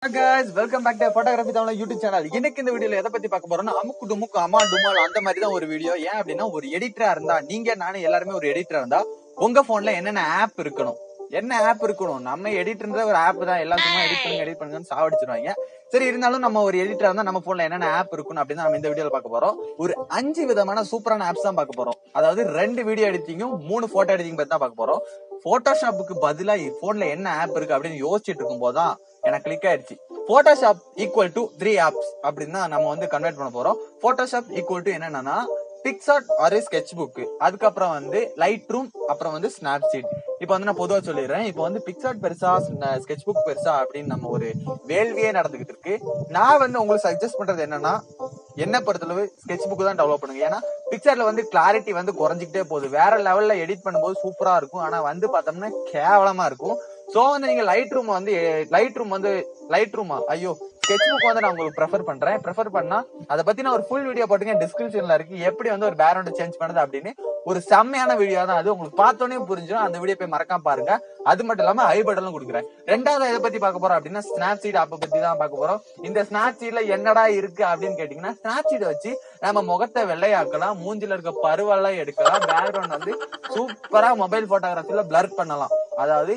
guys, welcome back to photography Tamil YouTube channel. இன்னைக்கு இந்த வீடியோல எதை பத்தி பார்க்க போறோம்னா அமுக்கு டுமுக்கு அமா டுமால் அந்த மாதிரி தான் ஒரு வீடியோ. ஏன் அப்படின்னா ஒரு எடிட்டரா இருந்தா நீங்க நானும் எல்லாருமே ஒரு எடிட்டரா இருந்தா உங்க போன்ல என்னென்ன ஆப் இருக்கணும், என்ன ஆப் இருக்கணும். நம்ம எடிட்டர்ன்ற ஒரு ஆப் தான், எல்லாத்துக்குமே எடிட் பண்ணுங்கன்னு சாவடிச்சிருவாங்க. சரி, இருந்தாலும் நம்ம ஒரு எடிட்டரா இருந்தா நம்ம போன்ல என்னென்ன ஆப் இருக்கணும் அப்படின்னு நம்ம இந்த வீடியோல பார்க்க போறோம். ஒரு 5 விதமான சூப்பரான ஆப்ஸ் தான் பார்க்க போறோம். அதாவது 2 வீடியோ எடிட்டிங்கும் 3 போட்டோ எடிட்டிங் பத்தி தான் பார்க்க போறோம். போட்டோஷாப்புக்கு பதிலா போன்ல என்ன ஆப் இருக்கு அப்படின்னு யோசிச்சுட்டு இருக்கும் போதுதான் எனக்கு கிளிக் ஆயிடுச்சு. போட்டோஷாப் ஈக்குவல் டு 3 ஆப்ஸ் அப்படின்னு நம்ம வந்து கன்வெர்ட் பண்ண போறோம். போட்டோஷாப் ஈக்குவல் டு என்னன்னா பிக்சார்ட் ஆர் ஸ்கெட்ச் புக், அதுக்கப்புறம் வந்து லைட் ரூம், அப்புறம் வந்து ஸ்னாப்சீட். இப்ப வந்து நான் பொதுவா சொல்லிடுறேன். இப்ப வந்து பிக்சார்ட் பெருசா ஸ்கெட்ச் புக் பெருசா அப்படின்னு நம்ம ஒரு வேள்வியே நடந்துகிட்டு இருக்கு. நான் வந்து உங்களுக்கு சஜஸ்ட் பண்றது என்னன்னா, என்ன பொறுத்தளவு ஸ்கெட்ச் புக் தான் டெவலப் பண்ணுங்க. ஏன்னா பிக்சர்ல வந்து கிளாரிட்டி வந்து குறைஞ்சிக்கிட்டே போகுது. வேற லெவல்ல எடிட் பண்ணும்போது சூப்பரா இருக்கும், ஆனா வந்து பார்த்தோம்னா கேவலமா இருக்கும். சோ வந்து நீங்க லைட் ரூமா ஐயோ ஸ்கெட்ச் புக் வந்து நான் உங்களுக்கு ப்ரெஃபர் பண்ணா அதை பத்தி நான் ஒரு ஃபுல் வீடியோ போட்டுங்க, டிஸ்கிரிப்ஷன்ல இருக்கு. எப்படி வந்து ஒரு பேக்ரவுண்ட் சேஞ்ச் பண்ணுது அப்படின்னு ஒரு செம்மையான வீடியோ தான் அது. உங்களுக்கு பார்த்தோன்னே புரிஞ்சிடும். அந்த வீடியோ போய் மறக்காம பாருங்க. அது மட்டும் இல்லாம ஐ பட்டனும் கொடுக்குறேன். ரெண்டாவது எதை பத்தி பார்க்க போறோம் அப்படின்னா ஸ்னாப்சீட் ஆப்பை பத்தி தான் பார்க்க போறோம். இந்த ஸ்னாப்சீட்ல என்னடா இருக்கு அப்படின்னு கேட்டீங்கன்னா, ஸ்னாப்சீட் வச்சு நம்ம முகத்தை வெள்ளையாக்கலாம், மூஞ்சில இருக்க பருவெல்லாம் எடுக்கலாம், பேக்ரவுண்ட் வந்து சூப்பரா மொபைல் போட்டோகிராஃபில பிளர் பண்ணலாம். அதாவது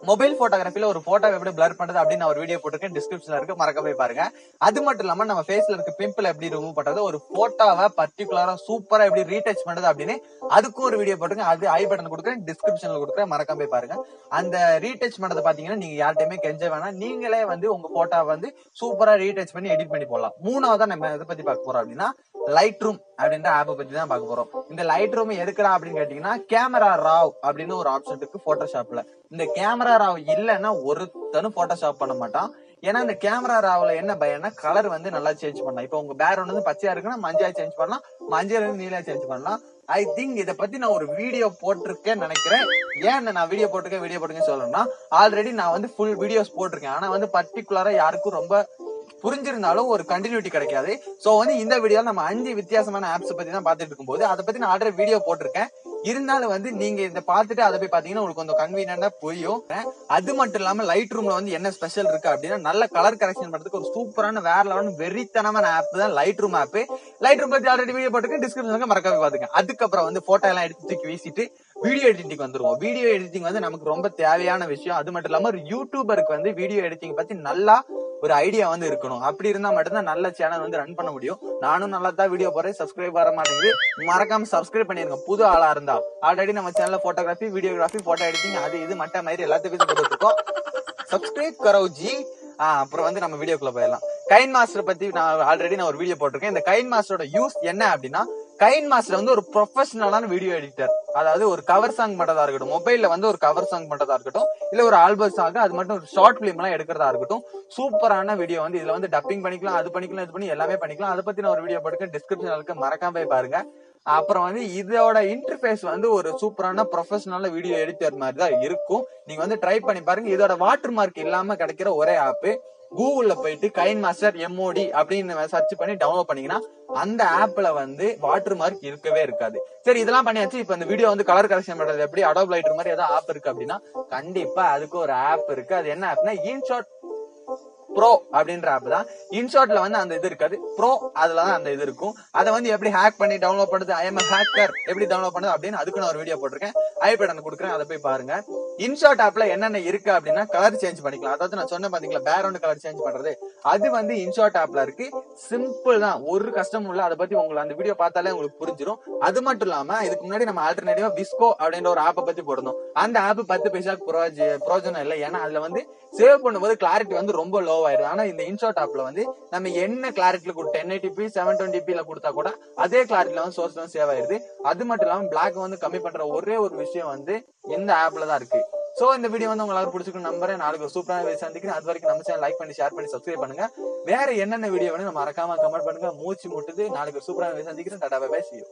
மொபைல் போட்டோகிராஃபில ஒரு போட்டோ எப்படி பிளர் பண்றது அப்படின்னு நான் ஒரு வீடியோ போட்டிருக்கேன், டிஸ்கிரிப்ஷன்ல இருக்கு, மறக்க போய் பாருங்க. அது மட்டும் இல்லாம நம்ம ஃபேஸ்ல இருக்க பிம்பிள் எப்படி ரிமூவ் பண்றது, ஒரு போட்டோவை பர்டிகுலரா சூப்பரா எப்படி ரீடச் பண்றது அப்படின்னு அதுக்கும் ஒரு வீடியோ போட்டுருங்க. அது ஐ பட்டன் கொடுக்குறேன், டிஸ்கிரிப்ஷன்ல கொடுக்குறேன், மறக்க போய் பாருங்க. அந்த ரீடச் பண்றது பாத்தீங்கன்னா நீங்க யார்ட்டையுமே கெஞ்ச வேணாம், நீங்களே வந்து உங்க போட்டோவை வந்து சூப்பரா ரீடச் பண்ணி எடிட் பண்ணி போடலாம். மூணாவதா நம்ம எதை பத்தி பார்க்க போறோம் அப்படின்னா லைட் ரூம் அப்படின்ற ஆப்பை பத்தி தான் பார்க்க போறோம். இந்த லைட் ரூம் எதுக்குடா அப்படின்னு கேட்டீங்கன்னா, கேமரா ராவ் அப்படின்னு ஒரு ஆப்ஷன் இருக்கு போட்டோஷாப்ல. இந்த கேமரா ராவ் இல்லைன்னா ஒருத்தனும் போட்டோஷாப் பண்ண மாட்டான். ஏன்னா இந்த கேமரா ராவ்ல என்ன பயம்னா கலர் வந்து நல்லா சேஞ்ச் பண்ணலாம். இப்போ உங்க பேக்ரவுண்ட் வந்து பச்சையா இருக்குன்னா மஞ்சளா சேஞ்ச் பண்ணலாம், மஞ்சள் இருந்து நீலா சேஞ்ச் பண்ணலாம். ஐ திங்க் இதை பத்தி நான் ஒரு வீடியோ போட்டிருக்கேன்னு நினைக்கிறேன். ஏன் நான் வீடியோ போட்டிருக்கேன் சொல்லணும்னா, ஆல்ரெடி நான் வந்து ஃபுல் வீடியோஸ் போட்டிருக்கேன். ஆனா வந்து பர்டிகுலரா யாருக்கும் ரொம்ப புரிஞ்சிருந்தாலும் ஒரு கண்டினியூட்டி கிடைக்காது. சோ வந்து இந்த வீடியோல நம்ம 5 வித்தியாசமான ஆப்ஸ் பத்தி தான் பாத்துட்டு இருக்கும்போது அதை பத்தி நான் ஆல்ரெடி வீடியோ போட்டிருக்கேன். இருந்தாலும் வந்து நீங்க இதை பார்த்துட்டு அதை போய் பாத்தீங்கன்னா உங்களுக்கு கொஞ்சம் கன்வீனியன்டா புரியும். அது மட்டும் இல்லாம லைட் ரூம்ல வந்து என்ன ஸ்பெஷல் இருக்கு அப்படின்னா, நல்ல கலர் கரெக்ஷன் பண்றதுக்கு ஒரு சூப்பரான வேற லெவல் வெறித்தனமான ஆப் தான் Lightroom app. Lightroom பத்தி ஆல்ரெடி வீடியோ போட்டுருக்கு, டிஸ்கிரிப்ஷன்ல மறக்காம பாத்துங்க. அதுக்கப்புறம் வந்து போட்டோ எல்லாம் எடுத்து வீசிட்டு வீடியோ எடிட்டிங் வந்துருவோம். வீடியோ எடிட்டிங் வந்து நமக்கு ரொம்ப தேவையான விஷயம். அது மட்டும் இல்லாம ஒரு யூடியூபருக்கு வந்து வீடியோ எடிட்டிங் பத்தி நல்லா ஒரு ஐடியா வந்து இருக்கணும். அப்படி இருந்தா மட்டும்தான் நல்ல சேனல் வந்து ரன் பண்ண முடியும். நானும் நல்லா தான் வீடியோ போறேன், சப்ஸ்கிரைப் வர மாட்டேங்குது. மறக்காம சப்ஸ்கிரைப் பண்ணிருங்க புது ஆளா இருந்தா. ஆல்ரெடி நம்ம சேனல்ல போட்டோகிராஃபி, வீடியோகிராஃபி, போட்டோ எடிட்டிங் அது இது மட்ட மாதிரி எல்லாத்தையும் போட்டுட்டு இருக்கோம். சப்ஸ்கிரைப் கரோ ஜி. அப்புறம் வந்து நம்ம வீடியோக்குள்ள போயிடலாம். கைன் மாஸ்டர் பத்தி நான் ஆல்ரெடி ஒரு வீடியோ போட்டிருக்கேன். இந்த கைன் மாஸ்டரோட யூஸ் என்ன அப்படின்னா, கைன் மாஸ்டர் வந்து ஒரு ப்ரொஃபஷனலான வீடியோ எடிட்டர். அதாவது ஒரு கவர் சாங் பண்றதா இருக்கட்டும், மொபைல்ல வந்து ஒரு கவர் சாங் பண்றதா இருக்கட்டும், இல்ல ஒரு ஆல்பம் சாங், அது மட்டும் ஒரு ஷார்ட் பிலிம் எல்லாம் எடுக்கிறதா இருக்கட்டும், சூப்பரான வீடியோ வந்து இதுல வந்து டப்பிங் பண்ணிக்கலாம், அது பண்ணிக்கலாம், இது பண்ணி எல்லாமே பண்ணிக்கலாம். அதை பத்தி நான் ஒரு வீடியோ போட்டுருக்கேன், டிஸ்கிரிப்ஷன்ல இருக்கு, மறக்காம போய் பாருங்க. அப்புறம் வந்து இதோட இன்டர்ஃபேஸ் வந்து ஒரு சூப்பரான ப்ரொஃபஷனல் வீடியோ எடிட்டர் மாதிரி தான் இருக்கும். நீங்க வந்து ட்ரை பண்ணி பாருங்க. இதோட வாட்டர் மார்க் இல்லாம கிடைக்கிற ஒரே ஆப். கூகுள்ல போயிட்டு கைன் மாஸ்டர் எம்ஓடி அப்படின்னு சர்ச் பண்ணி டவுன்லோட் பண்ணீங்கன்னா அந்த ஆப்ல வந்து வாட்டர் மார்க் இருக்கவே இருக்காது. சரி, இதெல்லாம் பண்ணியாச்சு. இப்ப இந்த வீடியோ வந்து கலர் கரெக்ஷன் பண்றது எப்படி, அடோப் லைட்டர் மாதிரி ஏதாவது ஆப் இருக்கு அப்படின்னா கண்டிப்பா அதுக்கு ஒரு ஆப் இருக்கு. அது என்ன ஆப்னா இன்ஷாட் ப்ரோ அப்படின்ற ஆப் தான். இன்ஷாட்ல வந்து அந்த இது இருக்காது, ப்ரோ அதுலதான் அந்த இது இருக்கும். அதை வந்து எப்படி ஹேக் பண்ணி டவுன்லோட் பண்ணுறது, ஐ எம் ஹேக்கர் எப்படி டவுன்லோட் பண்ணுது அப்படின்னு அதுக்கு நான் ஒரு வீடியோ போட்டிருக்கேன், ஐ பட்டன் கொடுக்குறேன், அதை போய் பாருங்க. இன்ஷாட் ஆப்ல என்னென்ன இருக்கு அப்படின்னா கலர் சேஞ்ச் பண்ணிக்கலாம். அதாவது நான் சொன்ன பாத்தீங்களா பேக்ரவுண்ட் கலர் சேஞ்ச் பண்றது, அது வந்து இன்ஷாட் ஆப்ல இருக்கு. சிம்பிள் தான், ஒரு கஷ்டம் இல்ல. அதை பத்தி உங்களுக்கு அந்த வீடியோ பார்த்தாலே உங்களுக்கு புரிஞ்சிடும். அது மட்டும் இல்லாம இதுக்கு முன்னாடி நம்ம ஆல்டர்னேட்டிவா விஸ்கோ அப்படின்ற ஒரு ஆப்பை பத்தி போடணும். அந்த ஆப் 10 பைசாக்கு பிரயோஜனம் இல்லை. ஏன்னா அதுல வந்து சேவ் பண்ணும்போது கிளாரிட்டி வந்து ரொம்ப லோ ஆயிடுது. ஆனா இந்த இன்ஷாட் ஆப்ல வந்து நம்ம என்ன கிளாரிட்டில 1080p 720p கொடுத்தா கூட அதே கிளாரிட்டில வந்து சோர்ஸ் வந்து சேவ் ஆயிருது. அது மட்டும் இல்லாம பிளாக் வந்து கம்மி பண்ற ஒரே ஒரு விஷயம் வந்து இந்த ஆப்ல தான் இருக்கு. சோ இந்த வீடியோ வந்து உங்களுக்கு பிடிச்சிருக்கு நம்புறேன். நாளைக்கு ஒரு சூப்பரான வீடியோ சந்திக்கிறேன். அது வரைக்கும் நம்ம சேனல் லைக் பண்ணி ஷேர் பண்ணி சப்ஸ்கிரைப் பண்ணுங்க. வேற என்னென்ன வீடியோ வேணும் மறக்காம கமெண்ட் பண்ணுங்க. மூச்சு முட்டுது. நாளைக்கு ஒரு சூப்பரான வீடியோ சந்திக்கிறேன். டாடா பை பை, see you.